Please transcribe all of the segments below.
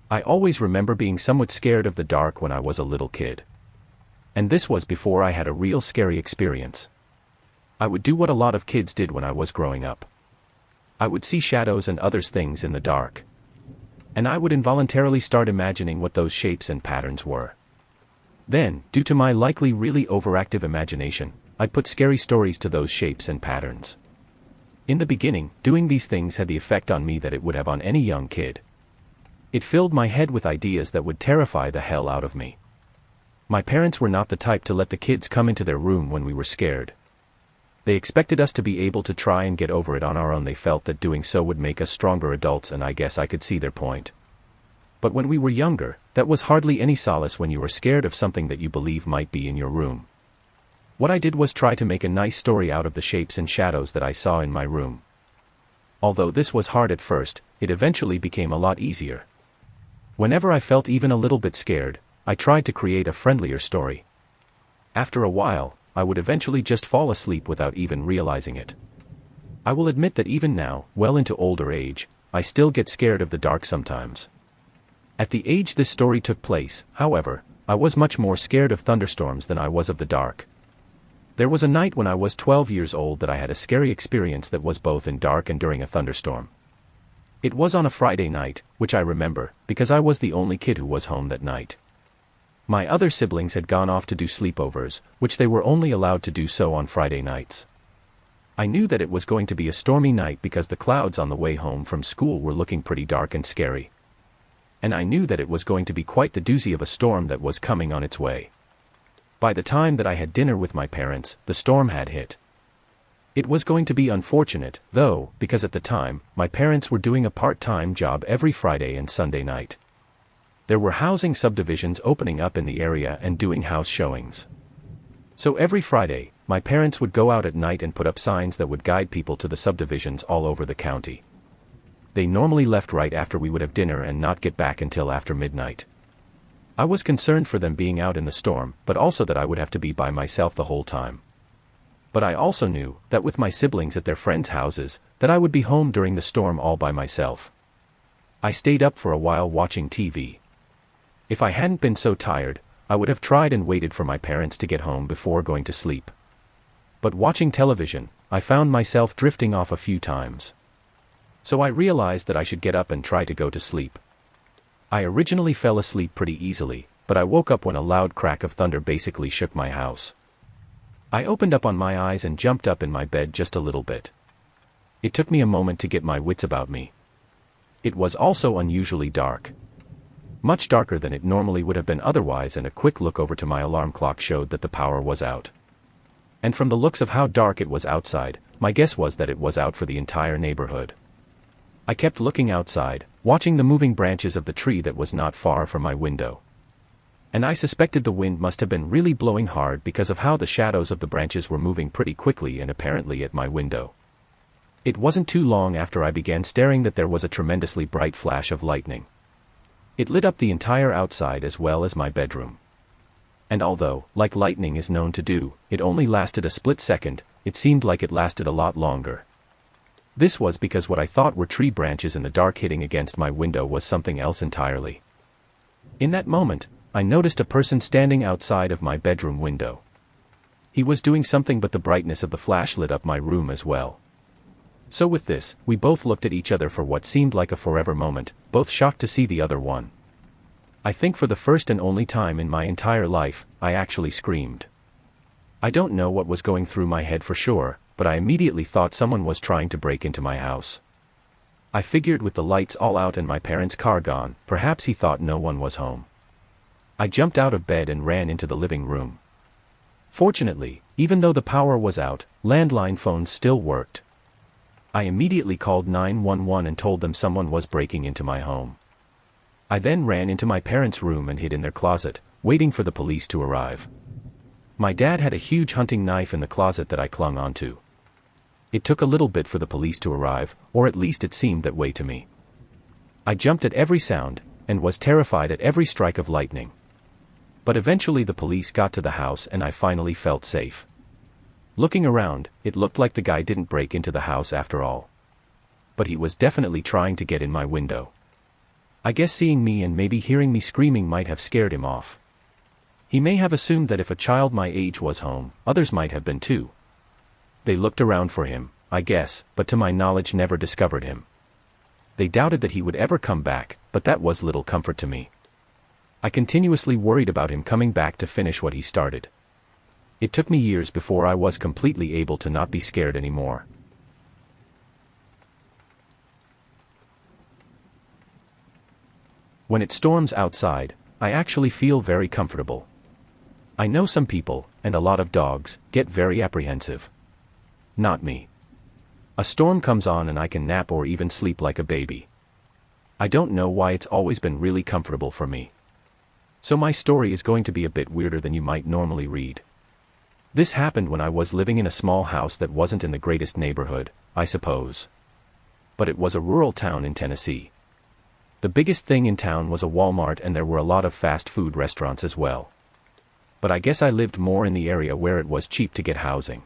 I always remember being somewhat scared of the dark when I was a little kid. And this was before I had a real scary experience. I would do what a lot of kids did when I was growing up. I would see shadows and other things in the dark. And I would involuntarily start imagining what those shapes and patterns were. Then, due to my likely really overactive imagination, I'd put scary stories to those shapes and patterns. In the beginning, doing these things had the effect on me that it would have on any young kid. It filled my head with ideas that would terrify the hell out of me. My parents were not the type to let the kids come into their room when we were scared. They expected us to be able to try and get over it on our own. They felt that doing so would make us stronger adults, and I guess I could see their point. But when we were younger, that was hardly any solace when you were scared of something that you believe might be in your room. What I did was try to make a nice story out of the shapes and shadows that I saw in my room. Although this was hard at first, it eventually became a lot easier. Whenever I felt even a little bit scared, I tried to create a friendlier story. After a while, I would eventually just fall asleep without even realizing it. I will admit that even now, well into older age, I still get scared of the dark sometimes. At the age this story took place, however, I was much more scared of thunderstorms than I was of the dark. There was a night when I was 12 years old that I had a scary experience that was both in dark and during a thunderstorm. It was on a Friday night, which I remember, because I was the only kid who was home that night. My other siblings had gone off to do sleepovers, which they were only allowed to do so on Friday nights. I knew that it was going to be a stormy night because the clouds on the way home from school were looking pretty dark and scary. And I knew that it was going to be quite the doozy of a storm that was coming on its way. By the time that I had dinner with my parents, the storm had hit. It was going to be unfortunate, though, because at the time, my parents were doing a part-time job every Friday and Sunday night. There were housing subdivisions opening up in the area and doing house showings. So every Friday, my parents would go out at night and put up signs that would guide people to the subdivisions all over the county. They normally left right after we would have dinner and not get back until after midnight. I was concerned for them being out in the storm, but also that I would have to be by myself the whole time. But I also knew that with my siblings at their friends' houses, that I would be home during the storm all by myself. I stayed up for a while watching TV. If I hadn't been so tired, I would have tried and waited for my parents to get home before going to sleep. But watching television, I found myself drifting off a few times. So I realized that I should get up and try to go to sleep. I originally fell asleep pretty easily, but I woke up when a loud crack of thunder basically shook my house. I opened up on my eyes and jumped up in my bed just a little bit. It took me a moment to get my wits about me. It was also unusually dark. Much darker than it normally would have been otherwise, and a quick look over to my alarm clock showed that the power was out. And from the looks of how dark it was outside, my guess was that it was out for the entire neighborhood. I kept looking outside, watching the moving branches of the tree that was not far from my window. And I suspected the wind must have been really blowing hard because of how the shadows of the branches were moving pretty quickly and apparently at my window. It wasn't too long after I began staring that there was a tremendously bright flash of lightning. It lit up the entire outside as well as my bedroom. And although, like lightning is known to do, it only lasted a split second, it seemed like it lasted a lot longer. This was because what I thought were tree branches in the dark hitting against my window was something else entirely. In that moment, I noticed a person standing outside of my bedroom window. He was doing something, but the brightness of the flash lit up my room as well. So with this, we both looked at each other for what seemed like a forever moment, both shocked to see the other one. I think for the first and only time in my entire life, I actually screamed. I don't know what was going through my head for sure, but I immediately thought someone was trying to break into my house. I figured with the lights all out and my parents' car gone, perhaps he thought no one was home. I jumped out of bed and ran into the living room. Fortunately, even though the power was out, landline phones still worked. I immediately called 911 and told them someone was breaking into my home. I then ran into my parents' room and hid in their closet, waiting for the police to arrive. My dad had a huge hunting knife in the closet that I clung onto. It took a little bit for the police to arrive, or at least it seemed that way to me. I jumped at every sound, and was terrified at every strike of lightning. But eventually the police got to the house and I finally felt safe. Looking around, it looked like the guy didn't break into the house after all. But he was definitely trying to get in my window. I guess seeing me and maybe hearing me screaming might have scared him off. He may have assumed that if a child my age was home, others might have been too. They looked around for him, I guess, but to my knowledge never discovered him. They doubted that he would ever come back, but that was little comfort to me. I continuously worried about him coming back to finish what he started. It took me years before I was completely able to not be scared anymore. When it storms outside, I actually feel very comfortable. I know some people, and a lot of dogs, get very apprehensive. Not me. A storm comes on and I can nap or even sleep like a baby. I don't know why it's always been really comfortable for me. So my story is going to be a bit weirder than you might normally read. This happened when I was living in a small house that wasn't in the greatest neighborhood, I suppose. But it was a rural town in Tennessee. The biggest thing in town was a Walmart, and there were a lot of fast food restaurants as well. But I guess I lived more in the area where it was cheap to get housing.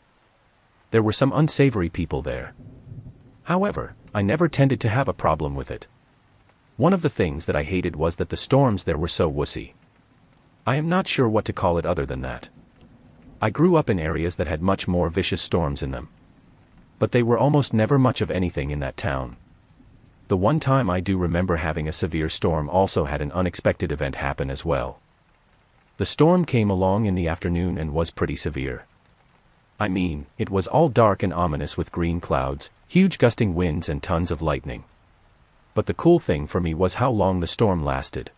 There were some unsavory people there. However, I never tended to have a problem with it. One of the things that I hated was that the storms there were so wussy. I am not sure what to call it other than that. I grew up in areas that had much more vicious storms in them. But they were almost never much of anything in that town. The one time I do remember having a severe storm also had an unexpected event happen as well. The storm came along in the afternoon and was pretty severe. I mean, it was all dark and ominous with green clouds, huge gusting winds and tons of lightning. But the cool thing for me was how long the storm lasted.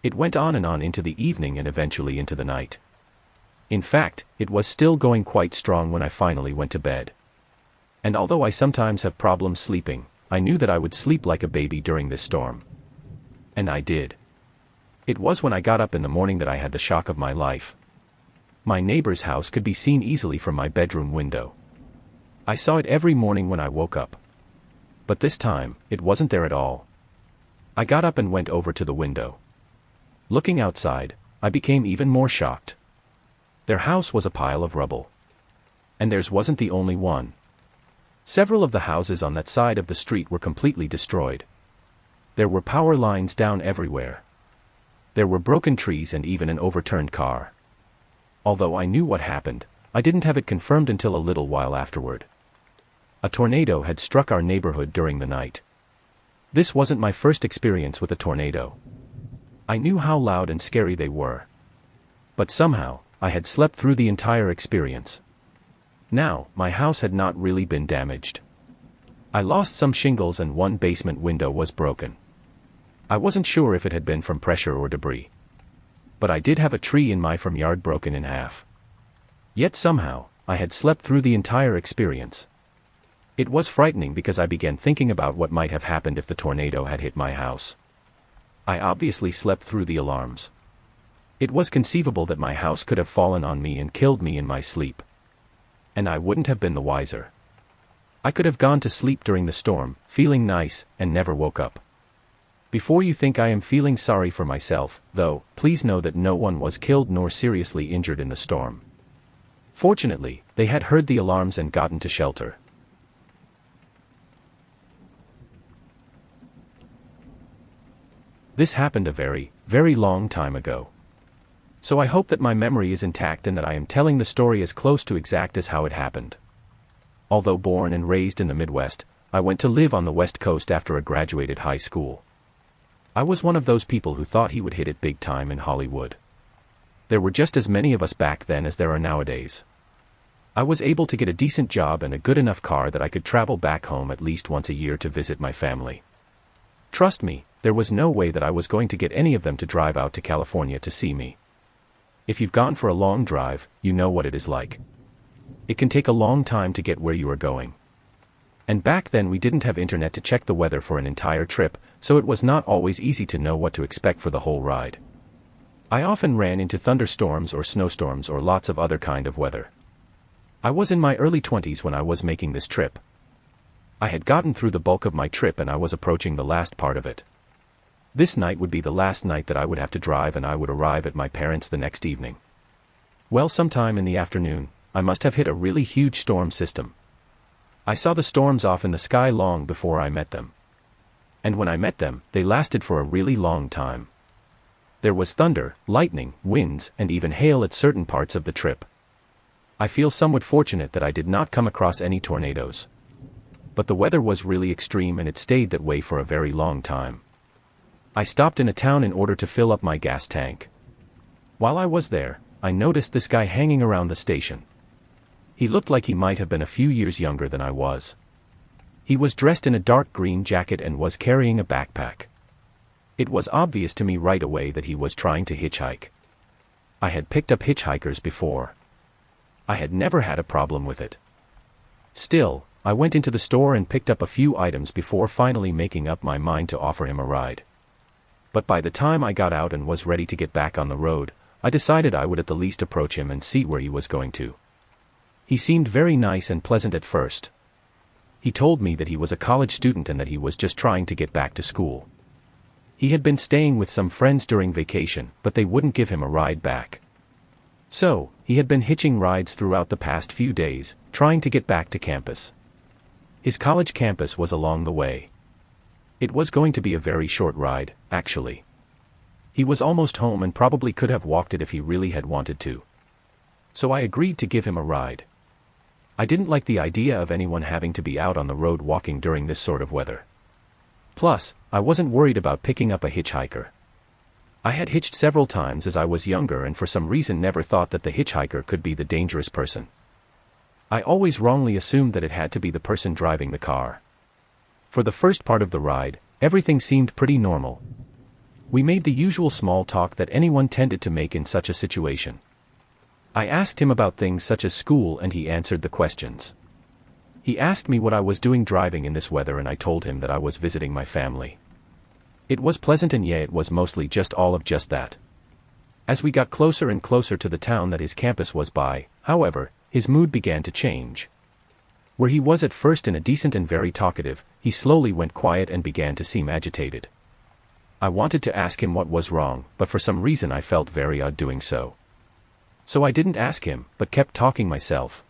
It went on and on into the evening and eventually into the night. In fact, it was still going quite strong when I finally went to bed. And although I sometimes have problems sleeping, I knew that I would sleep like a baby during this storm. And I did. It was when I got up in the morning that I had the shock of my life. My neighbor's house could be seen easily from my bedroom window. I saw it every morning when I woke up. But this time, it wasn't there at all. I got up and went over to the window. Looking outside, I became even more shocked. Their house was a pile of rubble. And theirs wasn't the only one. Several of the houses on that side of the street were completely destroyed. There were power lines down everywhere. There were broken trees and even an overturned car. Although I knew what happened, I didn't have it confirmed until a little while afterward. A tornado had struck our neighborhood during the night. This wasn't my first experience with a tornado. I knew how loud and scary they were. But somehow, I had slept through the entire experience. Now, my house had not really been damaged. I lost some shingles and one basement window was broken. I wasn't sure if it had been from pressure or debris. But I did have a tree in my front yard broken in half. Yet somehow, I had slept through the entire experience. It was frightening because I began thinking about what might have happened if the tornado had hit my house. I obviously slept through the alarms. It was conceivable that my house could have fallen on me and killed me in my sleep. And I wouldn't have been the wiser. I could have gone to sleep during the storm, feeling nice, and never woke up. Before you think I am feeling sorry for myself, though, please know that no one was killed nor seriously injured in the storm. Fortunately, they had heard the alarms and gotten to shelter. This happened a very, very long time ago. So I hope that my memory is intact and that I am telling the story as close to exact as how it happened. Although born and raised in the Midwest, I went to live on the West Coast after I graduated high school. I was one of those people who thought he would hit it big time in Hollywood. There were just as many of us back then as there are nowadays. I was able to get a decent job and a good enough car that I could travel back home at least once a year to visit my family. Trust me, there was no way that I was going to get any of them to drive out to California to see me. If you've gone for a long drive, you know what it is like. It can take a long time to get where you are going. And back then we didn't have internet to check the weather for an entire trip, so it was not always easy to know what to expect for the whole ride. I often ran into thunderstorms or snowstorms or lots of other kind of weather. I was in my early 20s when I was making this trip. I had gotten through the bulk of my trip and I was approaching the last part of it. This night would be the last night that I would have to drive and I would arrive at my parents' the next evening. Well, sometime in the afternoon, I must have hit a really huge storm system. I saw the storms off in the sky long before I met them. And when I met them, they lasted for a really long time. There was thunder, lightning, winds, and even hail at certain parts of the trip. I feel somewhat fortunate that I did not come across any tornadoes. But the weather was really extreme and it stayed that way for a very long time. I stopped in a town in order to fill up my gas tank. While I was there, I noticed this guy hanging around the station. He looked like he might have been a few years younger than I was. He was dressed in a dark green jacket and was carrying a backpack. It was obvious to me right away that he was trying to hitchhike. I had picked up hitchhikers before. I had never had a problem with it. Still, I went into the store and picked up a few items before finally making up my mind to offer him a ride. But by the time I got out and was ready to get back on the road, I decided I would at the least approach him and see where he was going to. He seemed very nice and pleasant at first. He told me that he was a college student and that he was just trying to get back to school. He had been staying with some friends during vacation, but they wouldn't give him a ride back. So, he had been hitching rides throughout the past few days, trying to get back to campus. His college campus was along the way. It was going to be a very short ride, actually. He was almost home and probably could have walked it if he really had wanted to. So I agreed to give him a ride. I didn't like the idea of anyone having to be out on the road walking during this sort of weather. Plus, I wasn't worried about picking up a hitchhiker. I had hitched several times as I was younger and for some reason never thought that the hitchhiker could be the dangerous person. I always wrongly assumed that it had to be the person driving the car. For the first part of the ride, everything seemed pretty normal. We made the usual small talk that anyone tended to make in such a situation. I asked him about things such as school and he answered the questions. He asked me what I was doing driving in this weather and I told him that I was visiting my family. It was pleasant and it was mostly just all of just that. As we got closer and closer to the town that his campus was by, however, his mood began to change. Where he was at first in a decent and very talkative, he slowly went quiet and began to seem agitated. I wanted to ask him what was wrong, but for some reason I felt very odd doing so. So I didn't ask him, but kept talking myself.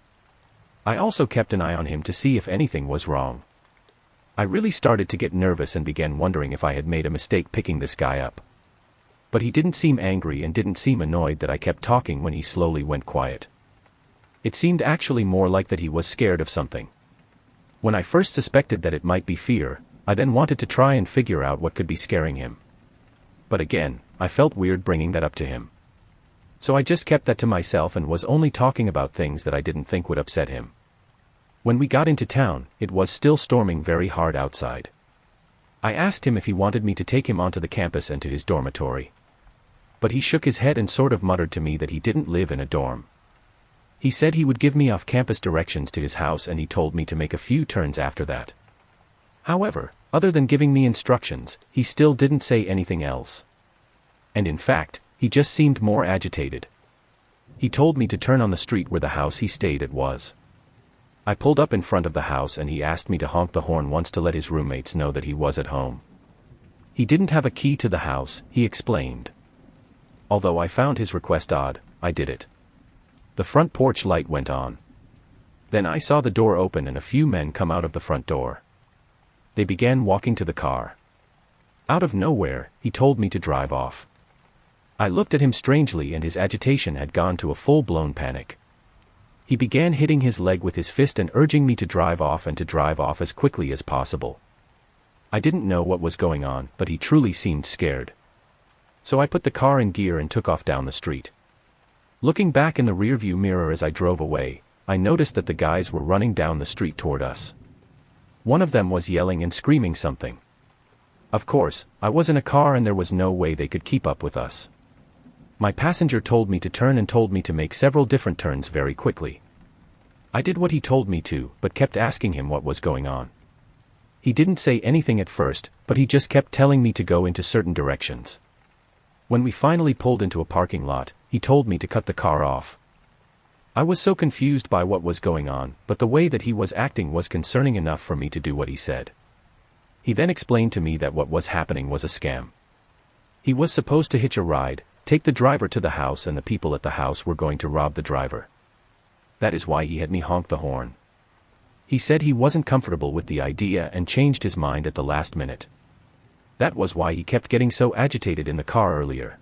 I also kept an eye on him to see if anything was wrong. I really started to get nervous and began wondering if I had made a mistake picking this guy up. But he didn't seem angry and didn't seem annoyed that I kept talking when he slowly went quiet. It seemed actually more like that he was scared of something. When I first suspected that it might be fear, I then wanted to try and figure out what could be scaring him. But again, I felt weird bringing that up to him. So I just kept that to myself and was only talking about things that I didn't think would upset him. When we got into town, it was still storming very hard outside. I asked him if he wanted me to take him onto the campus and to his dormitory. But he shook his head and sort of muttered to me that he didn't live in a dorm. He said he would give me off-campus directions to his house and he told me to make a few turns after that. However, other than giving me instructions, he still didn't say anything else. And in fact, he just seemed more agitated. He told me to turn on the street where the house he stayed at was. I pulled up in front of the house and he asked me to honk the horn once to let his roommates know that he was at home. He didn't have a key to the house, he explained. Although I found his request odd, I did it. The front porch light went on. Then I saw the door open and a few men come out of the front door. They began walking to the car. Out of nowhere, he told me to drive off. I looked at him strangely and his agitation had gone to a full-blown panic. He began hitting his leg with his fist and urging me to drive off and to drive off as quickly as possible. I didn't know what was going on, but he truly seemed scared. So I put the car in gear and took off down the street. Looking back in the rearview mirror as I drove away, I noticed that the guys were running down the street toward us. One of them was yelling and screaming something. Of course, I was in a car and there was no way they could keep up with us. My passenger told me to turn and told me to make several different turns very quickly. I did what he told me to, but kept asking him what was going on. He didn't say anything at first, but he just kept telling me to go into certain directions. When we finally pulled into a parking lot, he told me to cut the car off. I was so confused by what was going on, but the way that he was acting was concerning enough for me to do what he said. He then explained to me that what was happening was a scam. He was supposed to hitch a ride, take the driver to the house and the people at the house were going to rob the driver. That is why he had me honk the horn. He said he wasn't comfortable with the idea and changed his mind at the last minute. That was why he kept getting so agitated in the car earlier.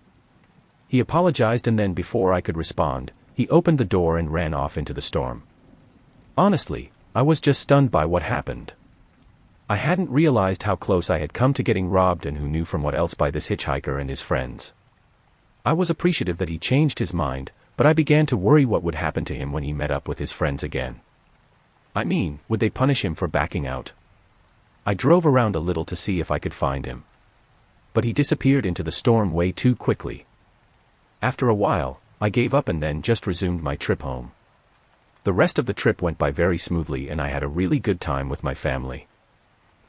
He apologized, and then before I could respond, he opened the door and ran off into the storm. Honestly, I was just stunned by what happened. I hadn't realized how close I had come to getting robbed, and who knew from what else by this hitchhiker and his friends. I was appreciative that he changed his mind, but I began to worry what would happen to him when he met up with his friends again. I mean, would they punish him for backing out? I drove around a little to see if I could find him. But he disappeared into the storm way too quickly. After a while, I gave up and then just resumed my trip home. The rest of the trip went by very smoothly, and I had a really good time with my family.